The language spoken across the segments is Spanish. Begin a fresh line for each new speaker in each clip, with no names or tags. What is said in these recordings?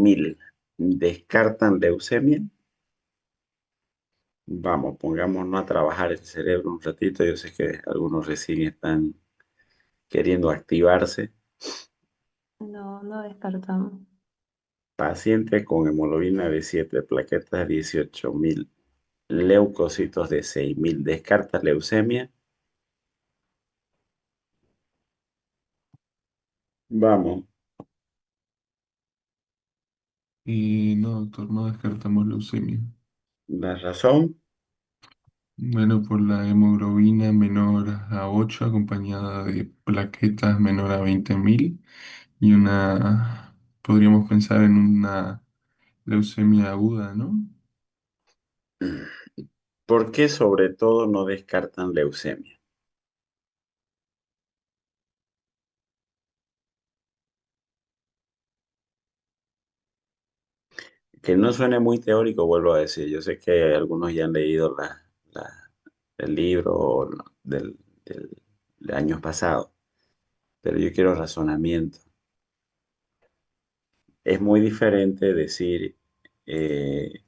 10.000 descartan leucemia. Vamos, pongámonos a trabajar el cerebro un ratito. Yo sé que algunos recién están queriendo activarse.
No, no descartamos.
Paciente con hemoglobina de 7, plaquetas de 18.000, leucocitos de 6.000, descarta leucemia. Vamos,
Y no, doctor, no descartamos leucemia.
la razón.
Bueno, por la hemoglobina menor a 8 acompañada de plaquetas menor a 20.000 y podríamos pensar en una leucemia aguda, ¿no?
¿Por qué sobre todo no descartan leucemia? Que no suene muy teórico, vuelvo a decir. Yo sé que algunos ya han leído la- el libro del, del- de años pasados, pero yo quiero razonamiento. Es muy diferente decir eh,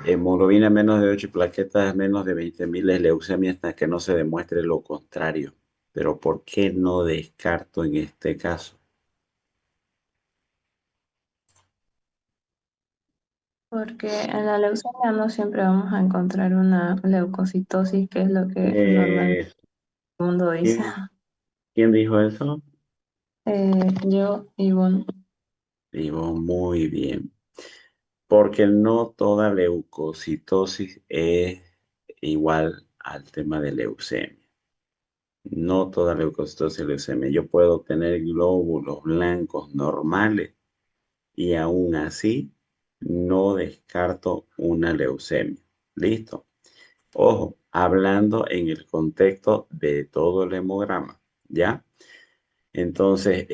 hemoglobina menos de 8 y plaquetas menos de 20.000 es leucemia hasta que no se demuestre lo contrario. Pero ¿por qué no descarto en este caso?
Porque en la leucemia no siempre vamos a encontrar una leucocitosis, que es lo que normalmente
Eh,
el mundo dice.
¿quién, quién dijo eso?
Yo, Ivonne,
Digo, muy bien. Porque no toda leucocitosis es igual al tema de leucemia. No toda leucocitosis es leucemia. Yo puedo tener glóbulos blancos normales y aún así no descarto una leucemia. ¿Listo? Ojo, hablando en el contexto de todo el hemograma, ¿ya? Entonces,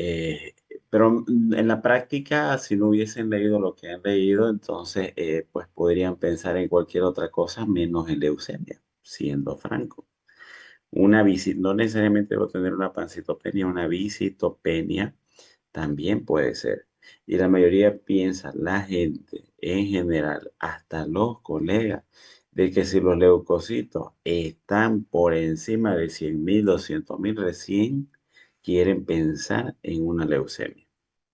pero en la práctica, si no hubiesen leído lo que han leído, entonces, pues podrían pensar en cualquier otra cosa menos en leucemia, siendo franco. Una visita, no necesariamente debo tener una pancitopenia, una visitopenia también puede ser. Y la mayoría piensa, la gente en general, hasta los colegas, de que si los leucocitos están por encima de 100.000, 200.000, recién quieren pensar en una leucemia.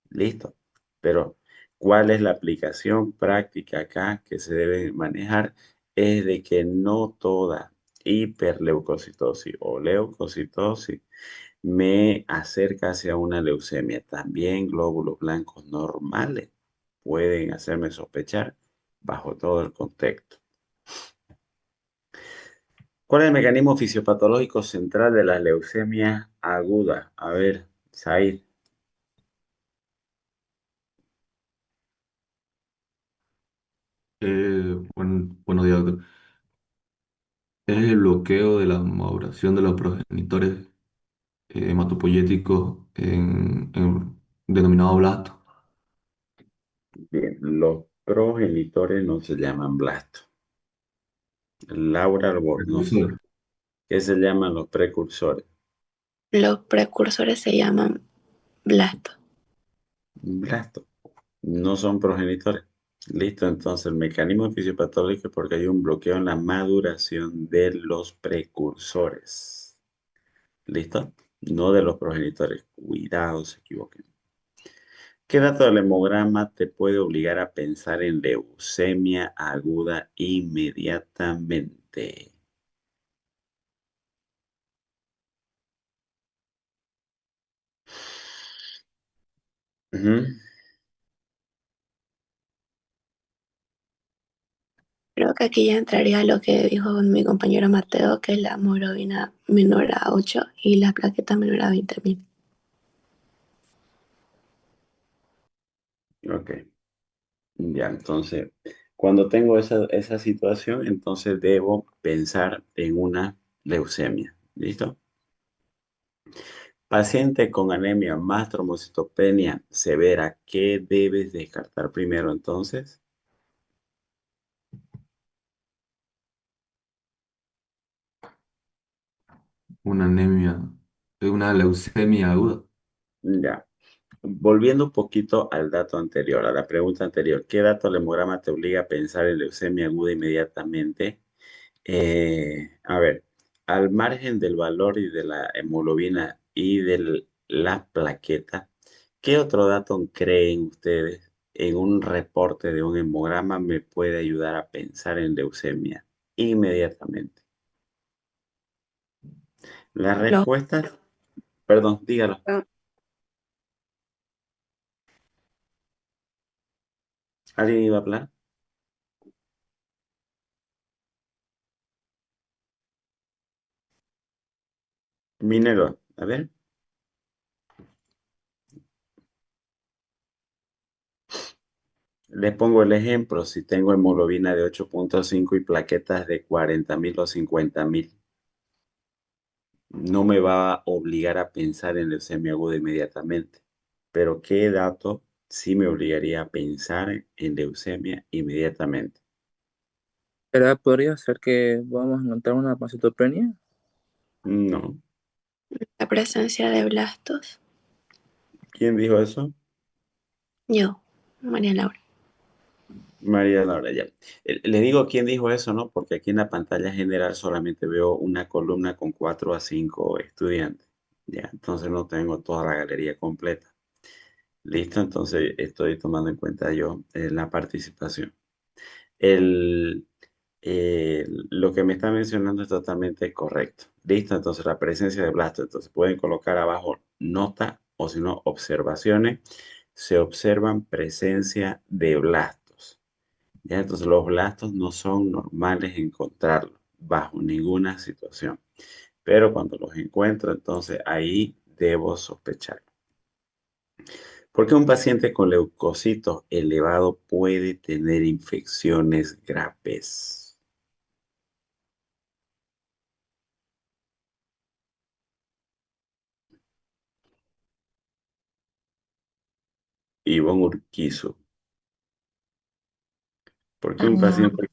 Listo. Pero, ¿cuál es la aplicación práctica acá que se debe manejar? Es de que no toda hiperleucocitosis o leucocitosis me acerca hacia una leucemia. También glóbulos blancos normales pueden hacerme sospechar bajo todo el contexto. ¿Cuál es el mecanismo fisiopatológico central de la leucemia aguda? A ver, Said.
Buenos días, doctor. Es el bloqueo de la maduración de los progenitores hematopoyéticos denominado blasto.
Bien, los progenitores no se llaman blasto. Laura Albornoz.
Precursor.
¿Qué se llaman los precursores?
Los precursores se llaman blastos.
Blasto. No son progenitores. Listo, entonces el mecanismo fisiopatológico es porque hay un bloqueo en la maduración de los precursores. ¿Listo? No de los progenitores. Cuidado, se equivoquen. ¿Qué dato del hemograma te puede obligar a pensar en leucemia aguda inmediatamente? Ujú.
Creo que aquí ya entraría lo que dijo mi compañero Mateo, que es la hemoglobina menor a 8 y la plaqueta menor a 20.000.
Ok, ya, entonces, cuando tengo esa situación, entonces debo pensar en una leucemia. ¿Listo? Paciente con anemia más trombocitopenia severa, ¿qué debes descartar primero entonces?
Una anemia, una leucemia aguda.
Ya. Volviendo un poquito al dato anterior, a la pregunta anterior, ¿qué dato del hemograma te obliga a pensar en leucemia aguda inmediatamente? A ver, al margen del valor y de la hemoglobina y de la plaqueta, ¿qué otro dato creen ustedes en un reporte de un hemograma me puede ayudar a pensar en leucemia inmediatamente? La
Los,
respuesta, perdón, dígalo. ¿Alguien iba a hablar? Minero, a ver. Les pongo el ejemplo, si tengo hemoglobina de 8,5 y plaquetas de 40.000 o 50.000, no me va a obligar a pensar en leucemia aguda inmediatamente. Pero ¿qué dato sí me obligaría a pensar en leucemia inmediatamente?
¿Verdad? Podría ser que vamos a encontrar una pancitopenia.
No.
la presencia de blastos.
¿Quién dijo eso?
Yo, María Laura.
María Laura, ya. Le digo quién dijo eso, ¿no? Porque aquí en la pantalla general solamente veo una columna con 4 a 5 estudiantes. Ya, entonces no tengo toda la galería completa. Listo, entonces estoy tomando en cuenta yo la participación. El, lo que me está mencionando es totalmente correcto. Listo, entonces la presencia de blastos. Entonces pueden colocar abajo nota o si no observaciones. Se observan presencia de blastos. ¿Ya? Entonces los blastos no son normales encontrarlos bajo ninguna situación. Pero cuando los encuentro, entonces ahí debo sospechar. ¿Por qué un paciente con leucocitos elevado puede tener infecciones graves? Ivonne Urquizo. ¿Por qué un
Ah,
paciente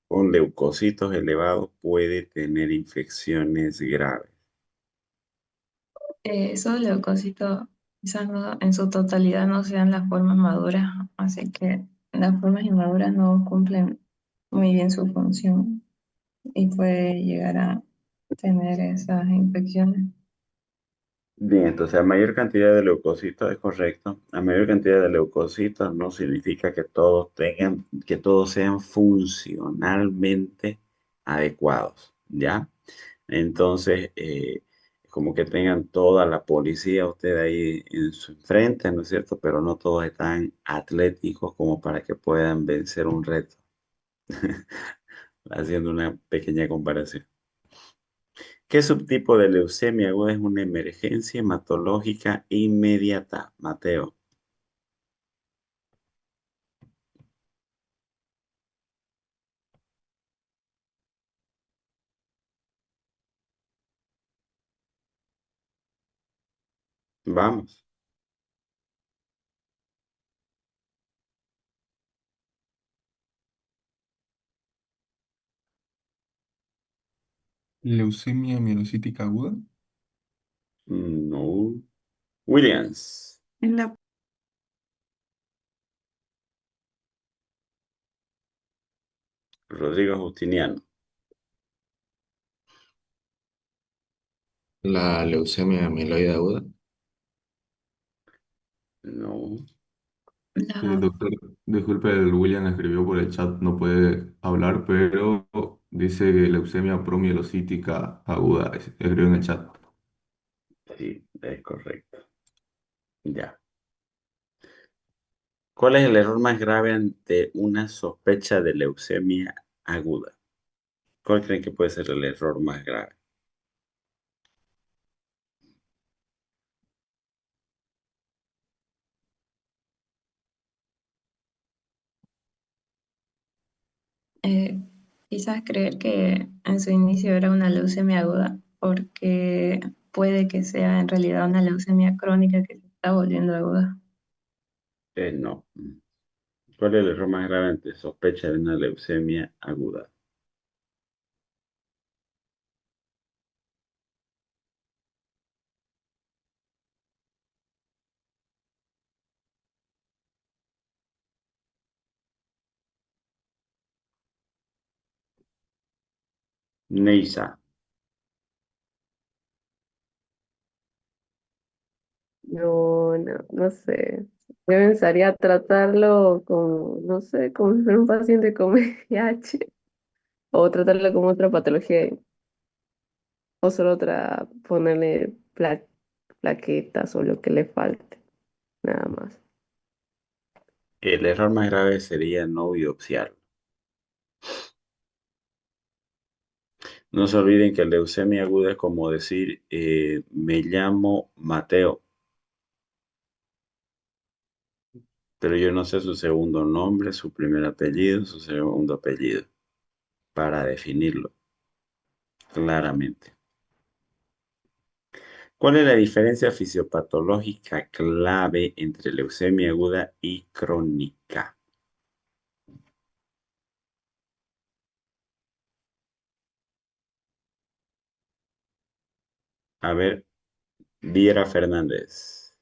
con leucocitos elevados puede tener infecciones graves?
esos leucocitos quizás en su totalidad no sean las formas maduras, así que las formas inmaduras no cumplen muy bien su función y puede llegar a tener esas infecciones.
Bien, entonces a mayor cantidad de leucocitos es correcto. A mayor cantidad de leucocitos no significa que todos tengan, que todos sean funcionalmente adecuados, ¿ya? Entonces, como que tengan toda la policía usted ahí en su frente, ¿no es cierto? Pero no todos están atléticos como para que puedan vencer un reto, haciendo una pequeña comparación. ¿Qué subtipo de leucemia aguda es una emergencia hematológica inmediata? Mateo, vamos.
Leucemia mielocítica aguda.
No. Williams,
En la,
Rodrigo Justiniano.
La leucemia amiloide aguda.
No.
La,
Doctor, disculpe, el William escribió por el chat, no puede hablar, pero dice que leucemia promielocítica aguda, escribió en el chat.
Sí, es correcto. Ya. ¿Cuál es el error más grave ante una sospecha de leucemia aguda? ¿Cuál creen que puede ser el error más grave?
eh, quizás creer que en su inicio era una leucemia aguda, porque puede que sea en realidad una leucemia crónica que se está volviendo aguda.
No. ¿Cuál es el error más grave ante sospecha de una leucemia aguda? Neisa.
No sé. Yo pensaría tratarlo como, no sé, como si fuera un paciente con VIH o tratarlo como otra patología o solo ponerle plaquetas o lo que le falte, nada más.
El error más grave sería no biopsiarlo. No se olviden que leucemia aguda es como decir, me llamo Mateo, pero yo no sé su segundo nombre, su primer apellido, su segundo apellido, para definirlo claramente. ¿Cuál es la diferencia fisiopatológica clave entre leucemia aguda y crónica? A ver, Viera Fernández.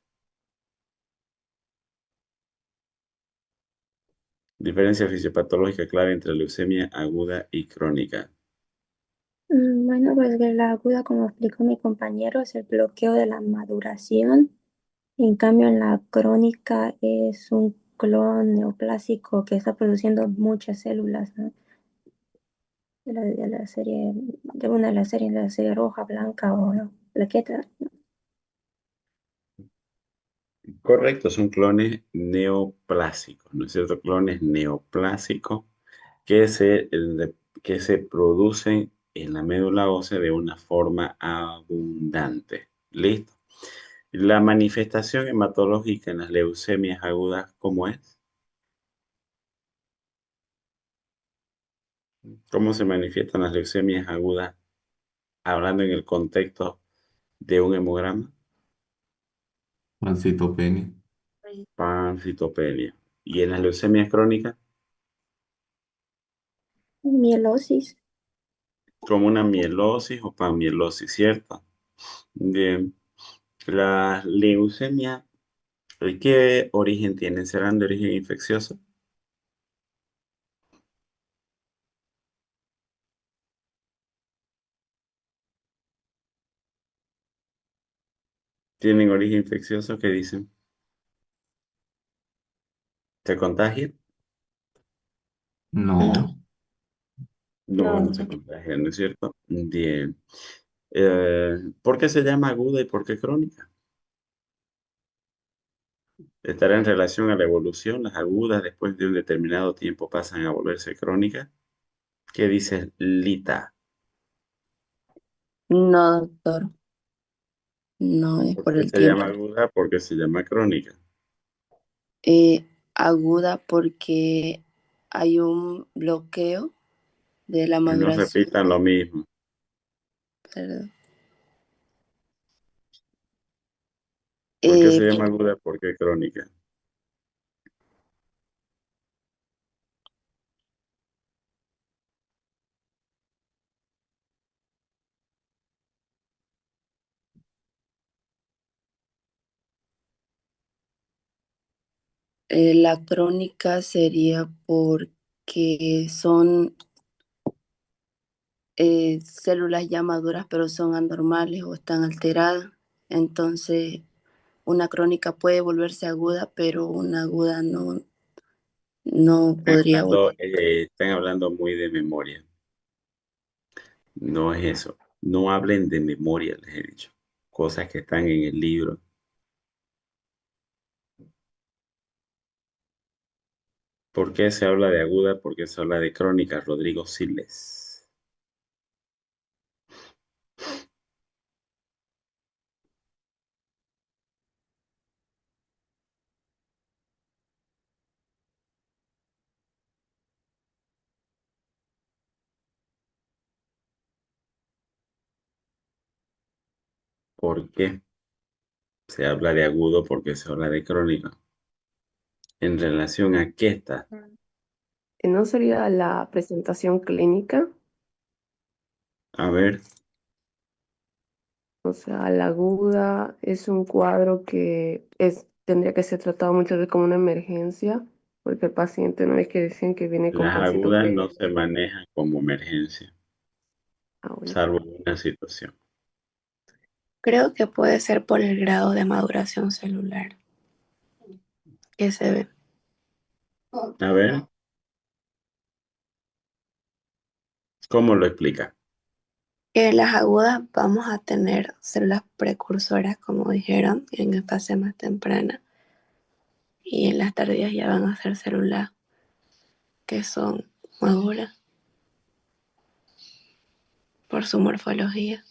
Diferencia fisiopatológica clave entre leucemia aguda y crónica.
Bueno, pues de la aguda, como explicó mi compañero, es el bloqueo de la maduración. En cambio, en la crónica es un clon neoplásico que está produciendo muchas células, ¿no? De la serie, de una de la serie roja, blanca o plaqueta.
Correcto, son clones neoplásicos, ¿no es cierto? Clones neoplásicos que que se producen en la médula ósea de una forma abundante. ¿Listo? La manifestación hematológica en las leucemias agudas, ¿cómo es? ¿Cómo se manifiestan las leucemias agudas hablando en el contexto de un hemograma?
Pancitopenia.
Pancitopenia. ¿Y en las leucemias crónicas?
Mielosis.
Como una mielosis o panmielosis, ¿cierto? Bien. Las leucemias, ¿qué origen tienen? ¿Serán de origen infeccioso? ¿Tienen origen infeccioso? ¿Qué dicen? ¿Se contagian?
No,
No,
No,
no,
no se contagian, ¿no es cierto? Bien. ¿Por qué se llama aguda y por qué crónica? ¿Estará en relación a la evolución? ¿Las agudas después de un determinado tiempo pasan a volverse crónicas? ¿Qué dice Lita?
No, doctor, no es
¿Por
por
qué
el
se llama
tiempo.
aguda? Porque se llama crónica.
Aguda porque hay un bloqueo de la
No
maduración.
repitan lo mismo.
Perdón.
¿Por qué se
Eh,
llama aguda? ¿Por qué crónica?
la crónica sería porque son células ya maduras, pero son anormales o están alteradas. Entonces, una crónica puede volverse aguda, pero una aguda no podría volver.
Están hablando muy de memoria. No es eso. No hablen de memoria, les he dicho. Cosas que están en el libro. ¿Por qué se habla de aguda? ¿Por qué se habla de crónica? Rodrigo Siles. ¿Por qué se habla de agudo? ¿Por qué se habla de crónica? ¿En relación a qué está?
¿No sería la presentación clínica?
A ver,
O sea, la aguda es un cuadro que tendría que ser tratado muchas veces como una emergencia, porque el paciente no es que decían que viene con
las agudas no
pancitopenia.
se manejan como emergencia.
Ah, bueno.
salvo una situación.
Creo que puede ser por el grado de maduración celular que se ve.
A ver, ¿cómo lo explica?
En las agudas vamos a tener células precursoras, como dijeron, en fase más temprana. Y en las tardías ya van a ser células que son maduras por su morfología.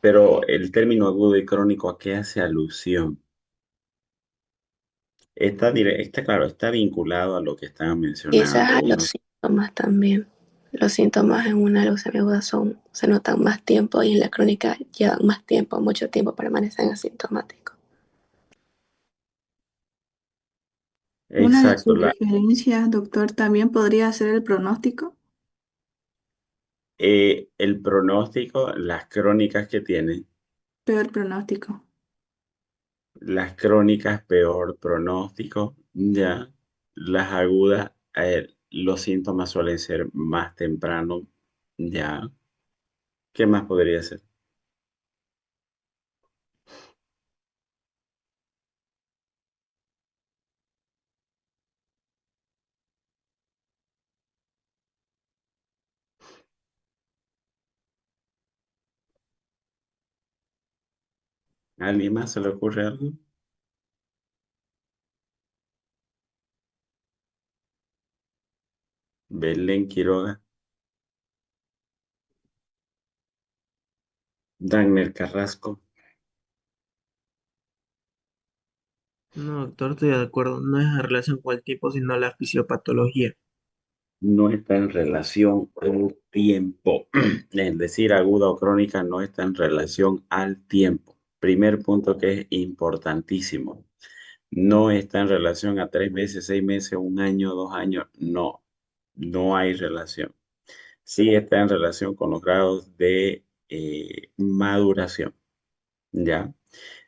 Pero el término agudo y crónico, ¿a qué hace alusión? Está claro, está vinculado a lo que estaban
Quizás
mencionando.
a los síntomas también. Los síntomas en una leucemia aguda se notan más tiempo y en la crónica llevan más tiempo, mucho tiempo permanecen asintomáticos.
Una de
Exacto,
sus referencias, doctor, también podría ser el pronóstico.
el pronóstico, las crónicas que tienen,
Peor pronóstico.
las crónicas peor pronóstico, ya, las agudas, los síntomas suelen ser más temprano, ya. ¿Qué más podría ser? ¿A alguien más se le ocurre algo? Belén Quiroga, Dagner Carrasco.
No, doctor, estoy de acuerdo. No es en relación con el tiempo, sino la fisiopatología.
No está en relación al tiempo. Es decir, aguda o crónica no está en relación al tiempo. Primer punto que es importantísimo. No está en relación a 3 meses, 6 meses, un año, 2 años. No, no hay relación. Sí está en relación con los grados de maduración. ¿Ya?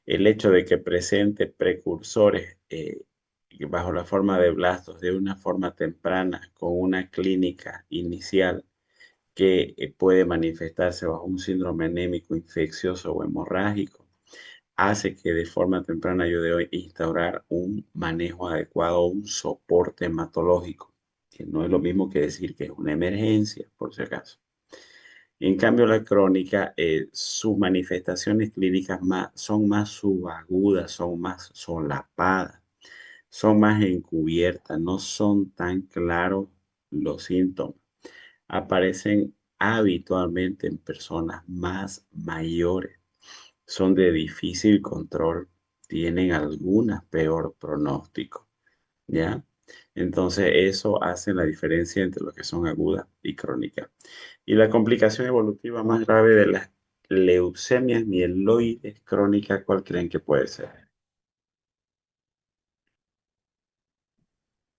El hecho de que presente precursores bajo la forma de blastos de una forma temprana con una clínica inicial que puede manifestarse bajo un síndrome anémico infeccioso o hemorrágico, hace que de forma temprana yo debo instaurar un manejo adecuado, un soporte hematológico, que no es lo mismo que decir que es una emergencia, por si acaso. En cambio, la crónica, sus manifestaciones clínicas son más subagudas, son más solapadas, son más encubiertas, no son tan claros los síntomas. Aparecen habitualmente en personas más mayores, son de difícil control, tienen algunas peor pronóstico, ¿ya? Entonces, eso hace la diferencia entre lo que son agudas y crónicas. Y la complicación evolutiva más grave de las leucemias mieloides crónicas, ¿cuál creen que puede ser?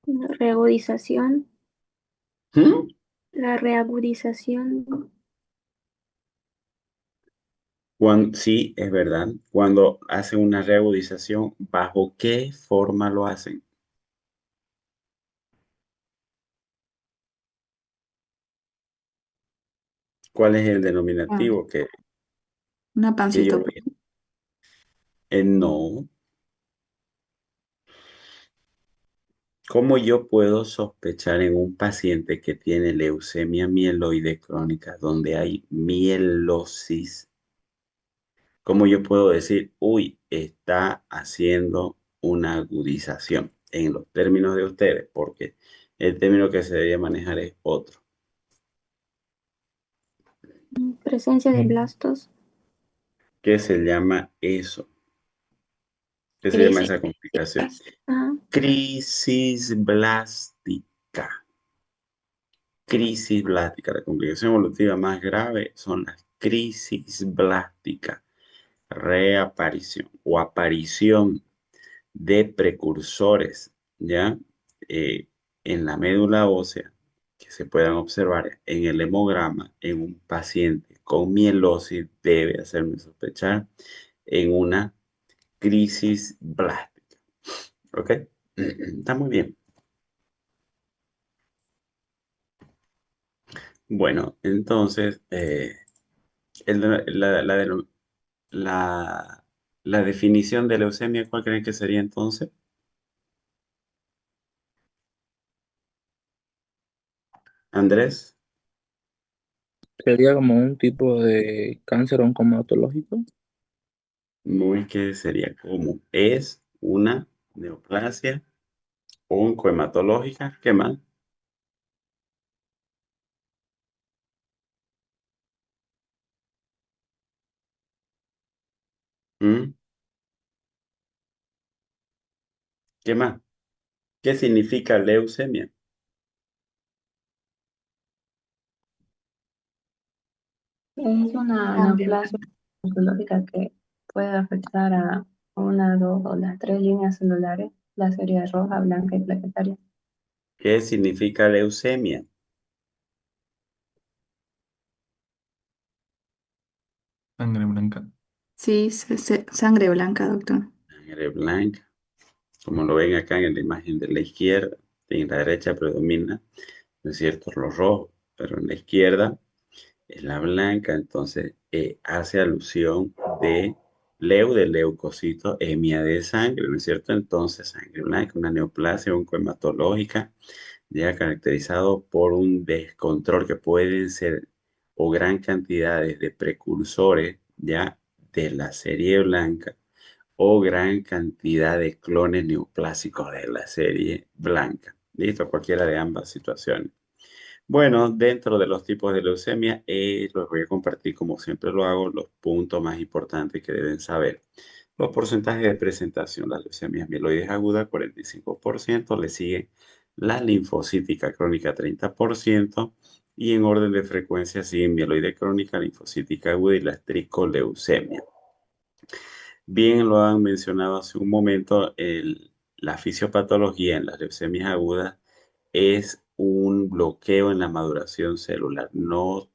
La reagudización,
¿Mm?
la reagudización,
Sí, es verdad. Cuando hacen una reagudización, ¿bajo qué forma lo hacen? ¿Cuál es el
Ah,
denominativo
una
que yo
pancito.
vi? No. ¿Cómo yo puedo sospechar en un paciente que tiene leucemia mieloide crónica, donde hay mielosis? ¿Cómo yo puedo decir, uy, está haciendo una agudización en los términos de ustedes? Porque el término que se debería manejar es otro.
presencia de blastos,
¿Qué se llama eso? ¿Qué se llama
Crisis
esa complicación?
ah,
Crisis blástica. Crisis blástica. La complicación evolutiva más grave son las crisis blásticas. Reaparición o aparición de precursores, ¿ya? Eh, en la médula ósea que se puedan observar en el hemograma en un paciente con mielosis debe hacerme sospechar en una crisis blástica. ¿Ok? Está muy bien. Bueno, entonces, el de- la de- la- la definición de leucemia, ¿cuál creen que sería entonces? Andrés,
Sería como un tipo de cáncer oncomatológico.
no es que sería como, es una neoplasia oncohematológica, ¿qué más? ¿Mm? ¿Qué más? ¿Qué significa leucemia?
Es una neoplasia oncológica que puede afectar a una, dos o las tres líneas celulares, la serie roja, blanca y plaquetaria.
¿Qué significa leucemia?
Sangre blanca.
Sí, sangre blanca, doctor.
Sangre blanca, como lo ven acá en la imagen de la izquierda, en la derecha predomina, ¿no es cierto?, los rojos, pero en la izquierda es la blanca, entonces hace alusión de de leucocito, hemia de sangre, ¿no es cierto? Entonces, sangre blanca, una neoplasia oncohematológica, ya caracterizado por un descontrol que pueden ser o gran cantidades de precursores, ya de la serie blanca, o gran cantidad de clones neoplásicos de la serie blanca. Listo, cualquiera de ambas situaciones. Bueno, dentro de los tipos de leucemia, los voy a compartir como siempre lo hago, los puntos más importantes que deben saber. Los porcentajes de presentación, las leucemias mieloides agudas, 45%, le sigue la linfocítica crónica, 30%, y en orden de frecuencia siguen mieloide crónica, linfocítica aguda y la tricoleucemia. Bien lo han mencionado hace un momento, la fisiopatología en las leucemias agudas es un bloqueo en la maduración celular. No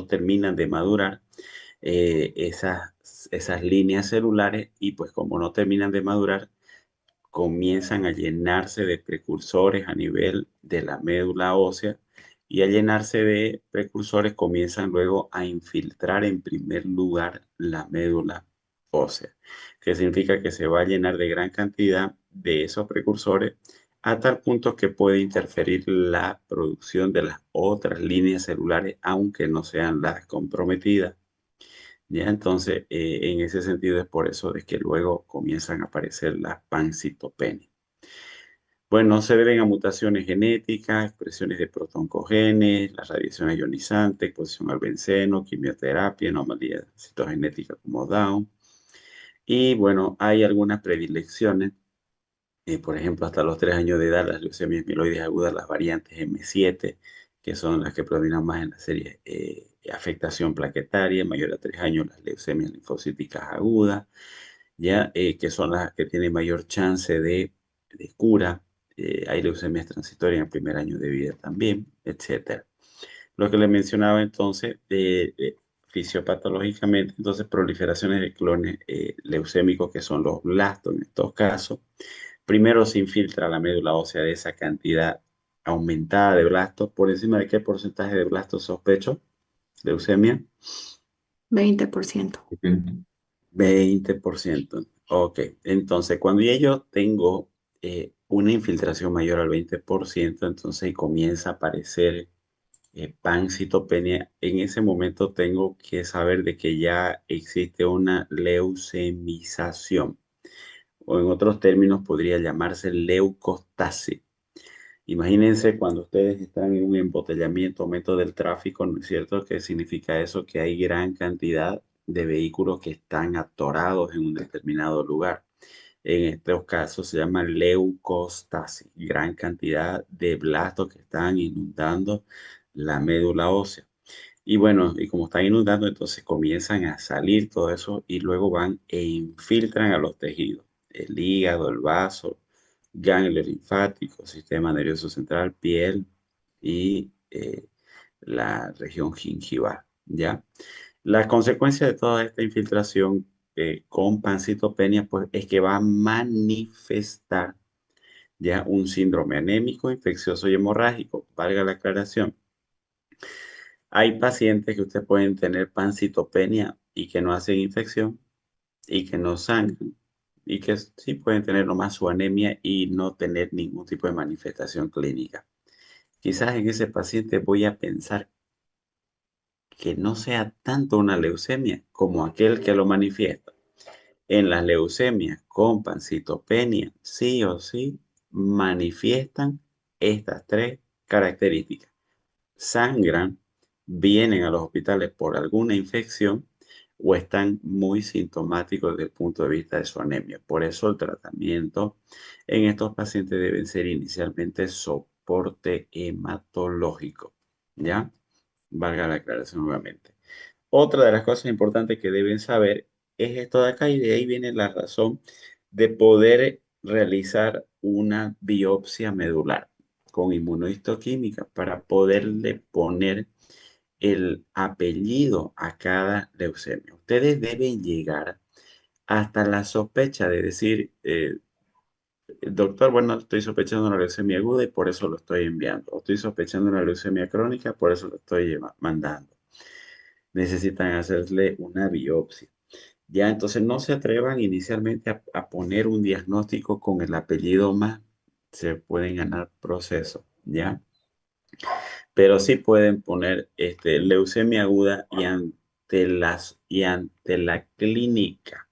terminan de madurar esas líneas celulares y pues como no terminan de madurar, comienzan a llenarse de precursores a nivel de la médula ósea y al llenarse de precursores comienzan luego a infiltrar en primer lugar la médula ósea, que significa que se va a llenar de gran cantidad de esos precursores a tal punto que puede interferir la producción de las otras líneas celulares, aunque no sean las comprometidas. Ya, entonces, en ese sentido es por eso de que luego comienzan a aparecer las pancitopenias. Bueno, se deben a mutaciones genéticas, expresiones de protoncogenes, la radiación ionizante, exposición al benceno, quimioterapia, anomalías citogenéticas como Down. Y bueno, hay algunas predilecciones. Por ejemplo, hasta los 3 años de edad, las leucemias mieloides agudas, las variantes M7, que son las que predominan más en la serie afectación plaquetaria, mayor a 3 años, las leucemias linfocíticas agudas, ya que son las que tienen mayor chance de cura. Hay leucemias transitorias en el primer año de vida también, etcétera. Lo que le mencionaba entonces, fisiopatológicamente, entonces proliferaciones de clones leucémicos que son los blastos en estos casos. Primero se infiltra la médula ósea de esa cantidad aumentada de blastos. ¿Por encima de qué porcentaje de blastos sospecho? Leucemia.
20%.
20%. Ok, entonces cuando ya yo tengo una infiltración mayor al 20%, entonces comienza a aparecer pancitopenia, en ese momento tengo que saber de que ya existe una leucemización, o en otros términos podría llamarse leucostasis. Imagínense cuando ustedes están en un embotellamiento, aumento del tráfico, ¿no es cierto? ¿Qué significa eso? Que hay gran cantidad de vehículos que están atorados en un determinado lugar. En estos casos se llama leucostasis, gran cantidad de blastos que están inundando la médula ósea. Y bueno, y como están inundando, entonces comienzan a salir todo eso y luego van e infiltran a los tejidos, el hígado, el vaso, ganglios linfáticos, sistema nervioso central, piel y la región gingival, ¿ya? La consecuencia de toda esta infiltración con pancitopenia, pues es que va a manifestar ya un síndrome anémico, infeccioso y hemorrágico, valga la aclaración. Hay pacientes que ustedes pueden tener pancitopenia y que no hacen infección y que no sangran y que sí pueden tener nomás su anemia y no tener ningún tipo de manifestación clínica. Quizás en ese paciente voy a pensar que no sea tanto una leucemia como aquel que lo manifiesta. En las leucemias con pancitopenia, sí o sí, manifiestan estas tres características. Sangran, vienen a los hospitales por alguna infección o están muy sintomáticos desde el punto de vista de su anemia. Por eso el tratamiento en estos pacientes debe ser inicialmente soporte hematológico. ¿Ya? Valga la aclaración nuevamente. Otra de las cosas importantes que deben saber es esto de acá y de ahí viene la razón de poder realizar una biopsia medular con inmunohistoquímica para poderle poner el apellido a cada leucemia. Ustedes deben llegar hasta la sospecha de decir, doctor, bueno, estoy sospechando una leucemia aguda y por eso lo estoy enviando. O estoy sospechando una leucemia crónica, por eso lo estoy mandando. Necesitan hacerle una biopsia. Ya, entonces no se atrevan inicialmente a poner un diagnóstico con el apellido más. Se pueden ganar proceso, ¿ya? Pero sí pueden poner leucemia aguda y ante la clínica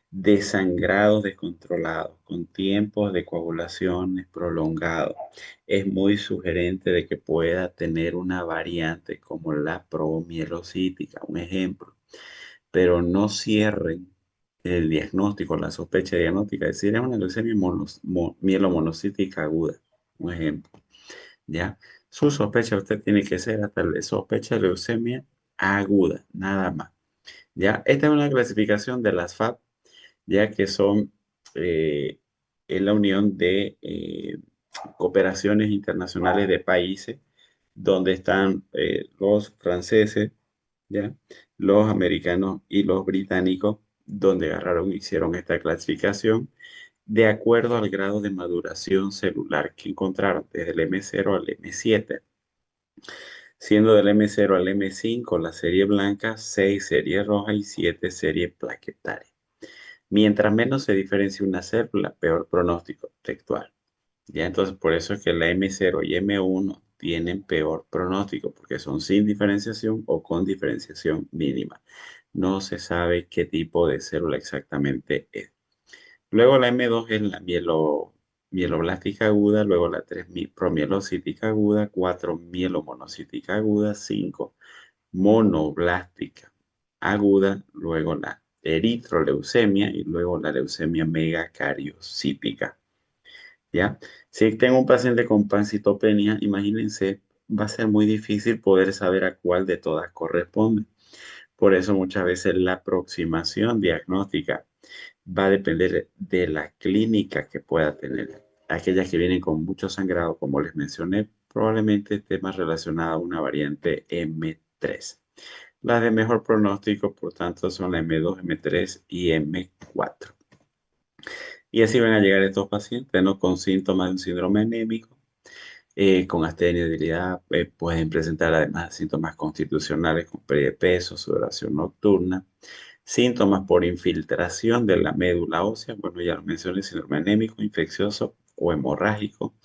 de sangrados descontrolados, con tiempos de coagulaciones prolongados. Es muy sugerente de que pueda tener una variante como la promielocítica, un ejemplo, pero no cierren el diagnóstico, la sospecha diagnóstica, es decir, es una leucemia mielomonocítica aguda, un ejemplo, ¿ya? Su sospecha usted tiene que ser hasta la sospecha de leucemia aguda, nada más, ¿ya? Esta es una clasificación de las FAB, ya que son eh, en la unión de cooperaciones internacionales de países donde están los franceses, ¿ya? Los americanos y los británicos, donde agarraron y hicieron esta clasificación de acuerdo al grado de maduración celular que encontraron desde el M0 al M7, siendo del M0 al M5 la serie blanca, 6 serie roja y 7 serie plaquetaria. Mientras menos se diferencia una célula, peor pronóstico textual. Ya, entonces por eso es que la M0 y M1 tienen peor pronóstico, porque son sin diferenciación o con diferenciación mínima. No se sabe qué tipo de célula exactamente es. Luego la M2 es la mieloblástica aguda, luego la 3 promielocítica aguda, 4 mielomonocítica aguda, 5 monoblástica aguda, luego la eritroleucemia y luego la leucemia megacariocítica. ¿Ya? Si tengo un paciente con pancitopenia, imagínense, va a ser muy difícil poder saber a cuál de todas corresponde. Por eso muchas veces la aproximación diagnóstica va a depender de la clínica que pueda tener. Aquellas que vienen con mucho sangrado, como les mencioné, probablemente esté más relacionada a una variante M3. Las de mejor pronóstico, por tanto, son la M2, M3 y M4. Y así van a llegar estos pacientes, ¿no? Con síntomas de un síndrome anémico, con astenia, debilidad, pueden presentar además síntomas constitucionales con pérdida de peso, sudoración nocturna, síntomas por infiltración de la médula ósea, bueno, ya lo mencioné, síndrome anémico, infeccioso o hemorrágico,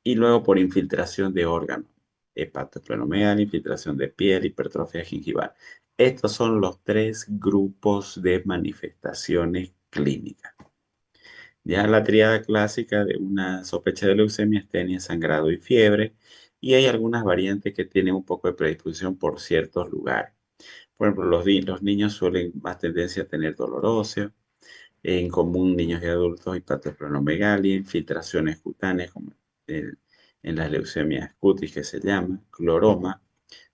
y luego por infiltración de órganos, hepatoesplenomegalia, infiltración de piel, hipertrofia gingival. Estos son los tres grupos de manifestaciones clínicas. Ya la triada clásica de una sospecha de leucemia es tenia, sangrado y fiebre, y hay algunas variantes que tienen un poco de predisposición por ciertos lugares. Por ejemplo, los niños suelen más tendencia a tener dolor óseo, en común niños y adultos, hepatoesplenomegalia, infiltraciones cutáneas, como en las leucemias cutis que se llama, cloroma,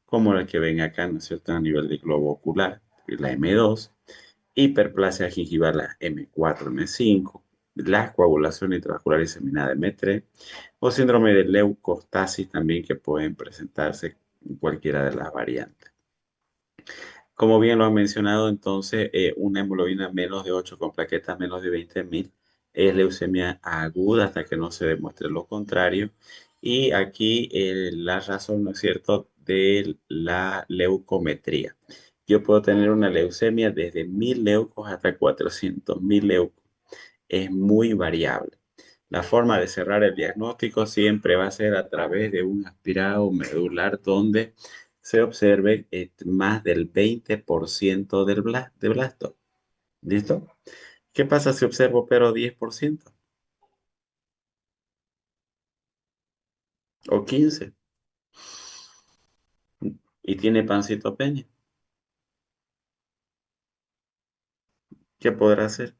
como la que ven acá, ¿no es cierto?, a nivel de globo ocular, la M2, hiperplasia gingival M4, M5, la coagulación intravascular diseminada M3 o síndrome de leucostasis también que pueden presentarse en cualquiera de las variantes. Como bien lo han mencionado, entonces una hemoglobina menos de 8 con plaquetas menos de 20.000 es leucemia aguda hasta que no se demuestre lo contrario. Y aquí la razón, ¿no es cierto?, de la leucometría. Yo puedo tener una leucemia desde 1000 leucos hasta 400.000 leucos. Es muy variable. La forma de cerrar el diagnóstico siempre va a ser a través de un aspirado medular donde se observe más del 20% de blasto. ¿Listo? ¿Qué pasa si observo pero 10% o 15% y tiene pancitopenia? ¿Qué podrá hacer?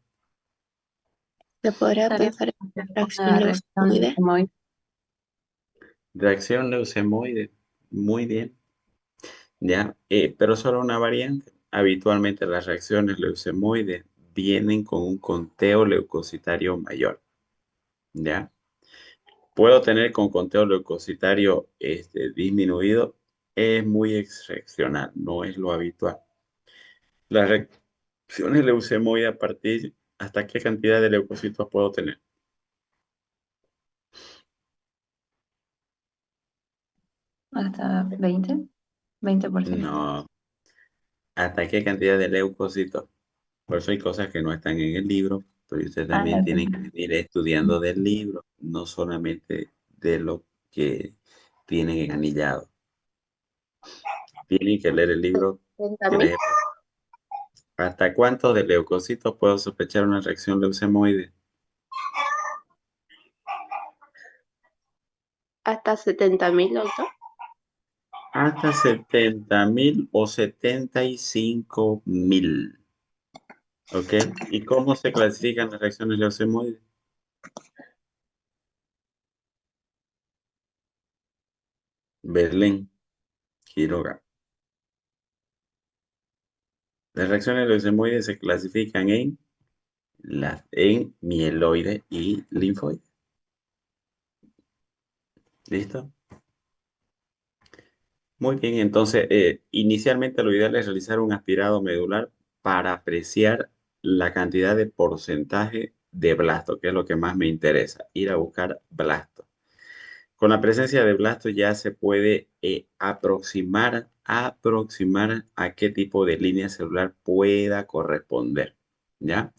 Se podría
Estaría
pensar en reacción
una reacción
leucoide.
leucomoide.
Reacción leucemoide. Muy bien. ¿Ya? Pero solo una variante. Habitualmente las reacciones leucemoides vienen con un conteo leucocitario mayor. ¿Ya? Puedo tener con conteo leucocitario disminuido. Es muy excepcional, no es lo habitual. Las reacciones leucemoides a partir, ¿hasta qué cantidad de leucocitos puedo tener?
Hasta 20%.
No. ¿Hasta qué cantidad de leucocitos? Por eso hay cosas que no están en el libro, pero usted
Ah,
también
ya
tiene que ir estudiando del libro, no solamente de lo que tienen anillado. Tienen que leer el libro.
30.000
Tienes que- ¿Hasta cuántos de leucocitos puedo sospechar una reacción leucemoide?
hasta 70.000, doctor.
Hasta 70.000 o 75.000. ¿Ok? ¿Y cómo se clasifican las reacciones leucemoides? Belén, Quiroga. Las reacciones leucemoides se clasifican en mieloide y linfoide. ¿Listo? Muy bien, entonces inicialmente lo ideal es realizar un aspirado medular para apreciar la cantidad de porcentaje de blasto, que es lo que más me interesa, ir a buscar blasto. Con la presencia de blasto ya se puede aproximar a qué tipo de línea celular pueda corresponder, ¿ya?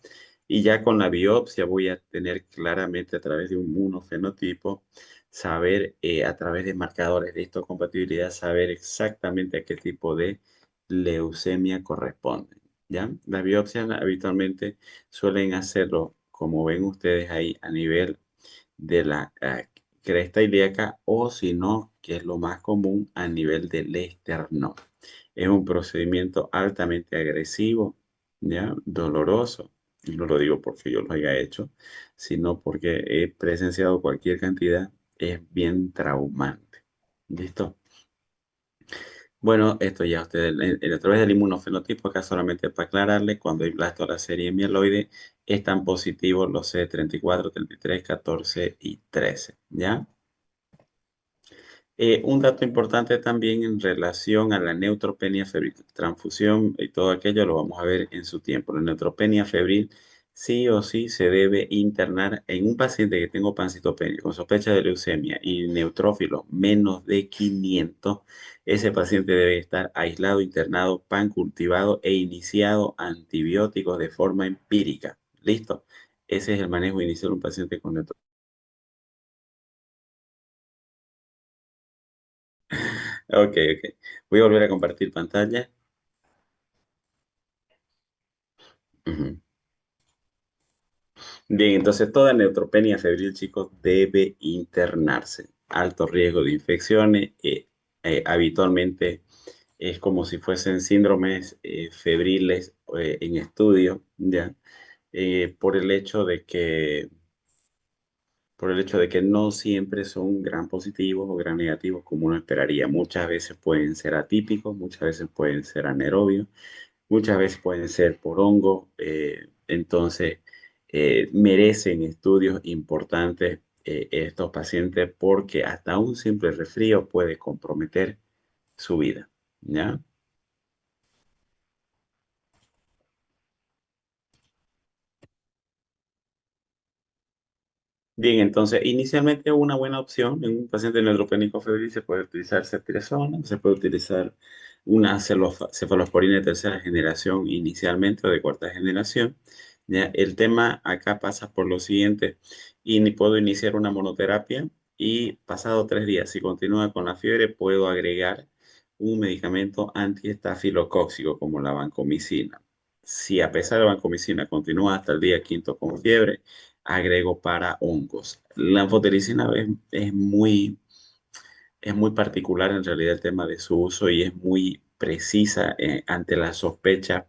Y ya con la biopsia voy a tener claramente a través de un monofenotipo, saber a través de marcadores de histocompatibilidad, saber exactamente a qué tipo de leucemia corresponde, ¿ya? Las biopsias habitualmente suelen hacerlo, como ven ustedes ahí, a nivel de la cresta ilíaca o si no, que es lo más común, a nivel del esternón. Es un procedimiento altamente agresivo, ¿ya? Doloroso. Y no lo digo porque yo lo haya hecho, sino porque he presenciado cualquier cantidad. Es bien traumante. ¿Listo? Bueno, esto ya ustedes, a través del inmunofenotipo, acá solamente para aclararle, cuando hay blasto de la serie mieloide, están positivos los CD34, 33, 14 y 13, ¿ya? Un dato importante también en relación a la neutropenia febril, transfusión y todo aquello lo vamos a ver en su tiempo. La neutropenia febril sí o sí se debe internar en un paciente que tenga pancitopenia con sospecha de leucemia y neutrófilo menos de 500. Ese paciente debe estar aislado, internado, pan cultivado e iniciado antibióticos de forma empírica. ¿Listo? Ese es el manejo inicial de un paciente con neutropenia. Ok, ok. Voy a volver a compartir pantalla. Ujú. Bien, entonces toda neutropenia febril, chicos, debe internarse. Alto riesgo de infecciones. Habitualmente es como si fuesen síndromes febriles en estudio, ¿ya? Por el hecho de que, por el hecho de que no siempre son gran positivos o gran negativos como uno esperaría. Muchas veces pueden ser atípicos, muchas veces pueden ser anaerobios. Muchas veces pueden ser por hongo, entonces merecen estudios importantes estos pacientes porque hasta un simple resfrío puede comprometer su vida, ¿ya? Bien, entonces, inicialmente una buena opción en un paciente neutropénico febril se puede utilizar ceftriaxona, se puede utilizar una cefalosporina de tercera generación inicialmente o de cuarta generación. ¿Ya? El tema acá pasa por lo siguiente, y puedo iniciar una monoterapia y pasado 3 días, si continúa con la fiebre, puedo agregar un medicamento antiestafilocóxico como la vancomicina. Si a pesar de la vancomicina continúa hasta el día quinto con fiebre, agrego para hongos. La anfotericina es muy particular en realidad el tema de su uso y es muy precisa ante la sospecha,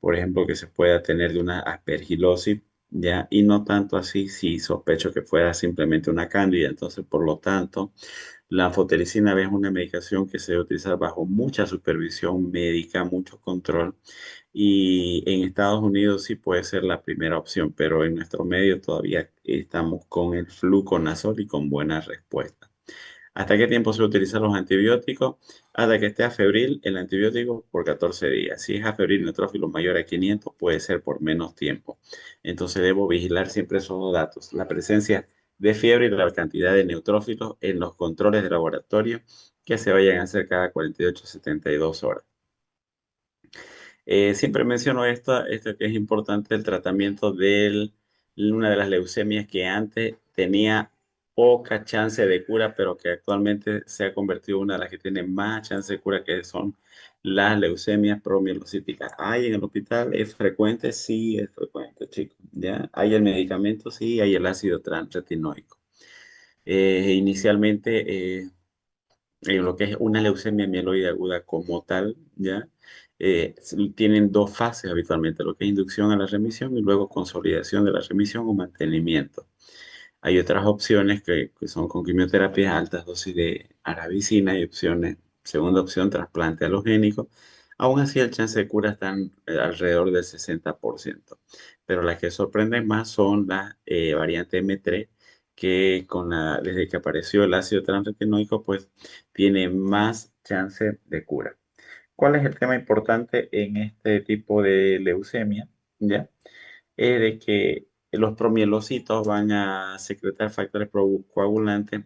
por ejemplo, que se pueda tener de una aspergilosis, ¿ya? Y no tanto así si sospecho que fuera simplemente una cándida. Entonces, por lo tanto, la anfotericina B es una medicación que se debe utilizar bajo mucha supervisión médica, mucho control, y en Estados Unidos sí puede ser la primera opción, pero en nuestro medio todavía estamos con el fluconazol y con buena respuesta. ¿Hasta qué tiempo se utilizan los antibióticos? Hasta que esté febril el antibiótico por 14 días. Si es afebril neutrófilo mayor a 500, puede ser por menos tiempo. Entonces debo vigilar siempre esos dos datos, la presencia de fiebre y la cantidad de neutrófilos en los controles de laboratorio que se vayan a hacer cada 48 a 72 horas. Siempre menciono esto que es importante, el tratamiento de una de las leucemias que antes tenía poca chance de cura, pero que actualmente se ha convertido en una de las que tiene más chance de cura, que son las leucemias promielocíticas. ¿Hay en el hospital? ¿Es frecuente? Sí, es frecuente, chicos. ¿Ya? ¿Hay el medicamento? Sí, hay el ácido transretinoico. Inicialmente, lo que es una leucemia mieloide aguda como tal, ¿ya? Tienen dos fases habitualmente, lo que es inducción a la remisión y luego consolidación de la remisión o mantenimiento. Hay otras opciones que son con quimioterapia, altas dosis de arabicina y opciones, segunda opción, trasplante halogénico. Aún así, el chance de cura están alrededor del 60%. Pero las que sorprenden más son las variantes M3, que desde que apareció el ácido transretinoico, pues tiene más chance de cura. ¿Cuál es el tema importante en este tipo de leucemia? ¿Ya? Es de que los promielocitos van a secretar factores coagulantes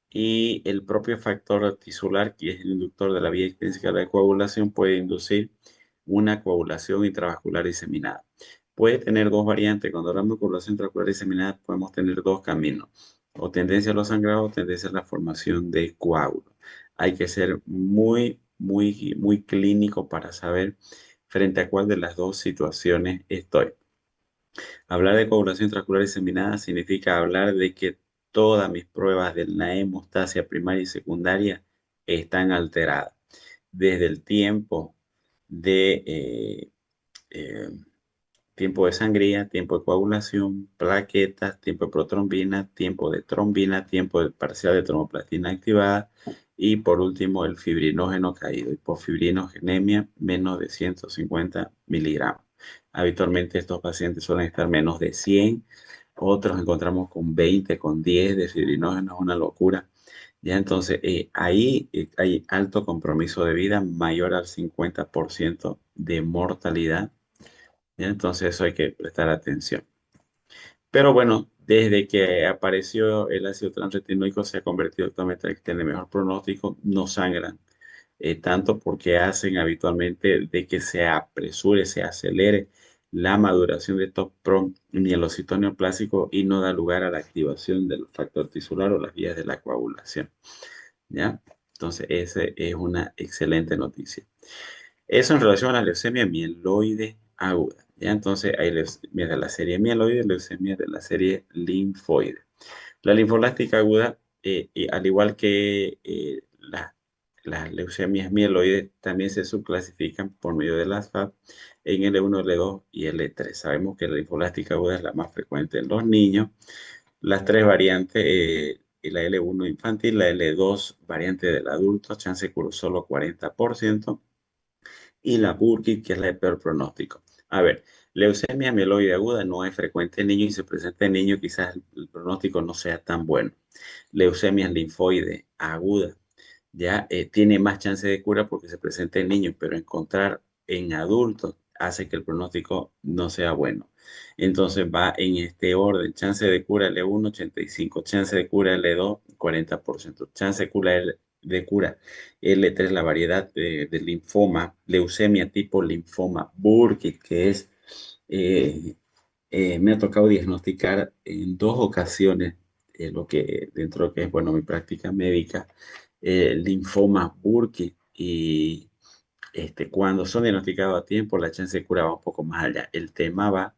y el propio factor tisular, que es el inductor de la vía extrínseca de la coagulación, puede inducir una coagulación intravascular diseminada. Puede tener dos variantes. Cuando hablamos de coagulación intravascular diseminada, podemos tener dos caminos, o tendencia a los sangrados o tendencia a la formación de coágulos. Hay que ser muy, muy, muy clínico para saber frente a cuál de las dos situaciones estoy. Hablar de coagulación intraocular diseminada significa hablar de que todas mis pruebas de la hemostasia primaria y secundaria están alteradas. Desde el de, eh, eh, tiempo de sangría, tiempo de coagulación, plaquetas, tiempo de protrombina, tiempo de trombina, tiempo de parcial de tromboplastina activada y por último el fibrinógeno caído, hipofibrinogenemia menos de 150 miligramos. Habitualmente estos pacientes suelen estar menos de 100, otros encontramos con 20, con 10 de fibrinógeno, es una locura. Ya entonces ahí hay alto compromiso de vida, mayor al 50% de mortalidad. ¿Ya? Entonces eso hay que prestar atención. Pero bueno, desde que apareció el ácido transretinoico se ha convertido actualmente en el que tiene mejor pronóstico, no sangran tanto porque hacen habitualmente de que se apresure, se acelere la maduración de estos mielocitos neoplásicos y no da lugar a la activación del factor tisular o las vías de la coagulación. ¿Ya? Entonces, esa es una excelente noticia. Eso en relación a la leucemia mieloide aguda. ¿Ya? Entonces hay leucemia de la serie mieloide, leucemia de la serie linfoide. La linfolástica aguda, al igual que las leucemias mieloides, también se subclasifican por medio de las FAB en L1, L2 y L3. Sabemos que la linfolástica aguda es la más frecuente en los niños. Las tres variantes, la L1 infantil, la L2 variante del adulto, chance de cura solo 40%, y la Burkitt, que es la de peor pronóstico. A ver, leucemia mieloide aguda no es frecuente en niños y se presenta en niños, quizás el pronóstico no sea tan bueno. Leucemia linfoide aguda ya tiene más chance de cura porque se presenta en niños, pero encontrar en adultos hace que el pronóstico no sea bueno. Entonces va en este orden. Chance de cura L1, 85. Chance de cura L2, 40%. Chance de cura L3, la variedad de linfoma, leucemia tipo linfoma Burkitt, que es, eh, me ha tocado diagnosticar en 2 ocasiones, lo que dentro de lo que es, bueno, mi práctica médica, linfoma Burkitt. Y cuando son diagnosticados a tiempo, la chance de cura va un poco más allá. El tema va